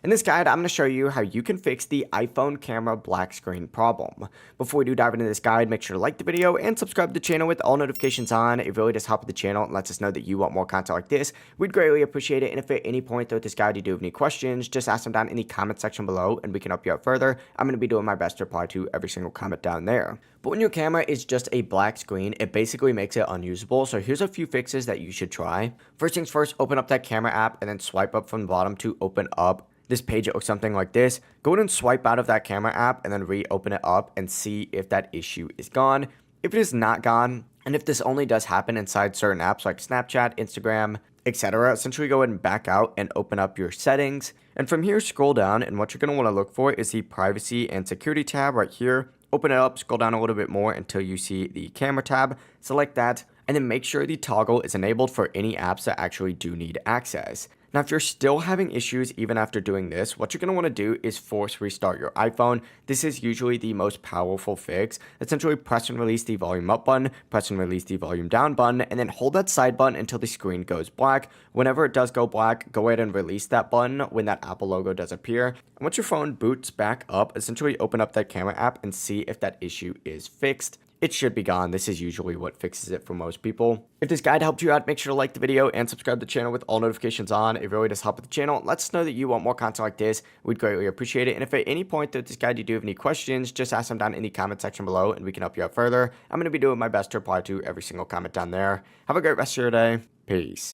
In this guide, I'm going to show you how you can fix the iPhone camera black screen problem. Before we do dive into this guide, make sure to like the video and subscribe to the channel with all notifications on. It really does help with the channel and lets us know that you want more content like this. We'd greatly appreciate it, and if at any point throughout this guide you do have any questions, just ask them down in the comment section below and we can help you out further. I'm going to be doing my best to reply to every single comment down there. But when your camera is just a black screen, it basically makes it unusable. So here's a few fixes that you should try. First things first, open up that camera app and then swipe up from the bottom to open up this page. It looks something like this. Go ahead and swipe out of that camera app and then reopen it up and see if that issue is gone. If it is not gone, and if this only does happen inside certain apps like Snapchat, Instagram, etc., essentially go ahead and back out and open up your settings. And from here, scroll down, and what you're going to want to look for is the privacy and security tab right here. Open it up, scroll down a little bit more until you see the camera tab. Select that, and then make sure the toggle is enabled for any apps that actually do need access. Now, if you're still having issues even after doing this, what you're going to want to do is force restart your iPhone. This is usually the most powerful fix. Essentially, press and release the volume up button, press and release the volume down button, and then hold that side button until the screen goes black. Whenever it does go black, go ahead and release that button when that Apple logo does appear. And once your phone boots back up, essentially open up that camera app and see if that issue is fixed. It should be gone. This is usually what fixes it for most people. If this guide helped you out, make sure to like the video and subscribe to the channel with all notifications on. It really does help with the channel. Let us know that you want more content like this. We'd greatly appreciate it. And if at any point throughout this guide you do have any questions, just ask them down in the comment section below and we can help you out further. I'm going to be doing my best to reply to every single comment down there. Have a great rest of your day. Peace.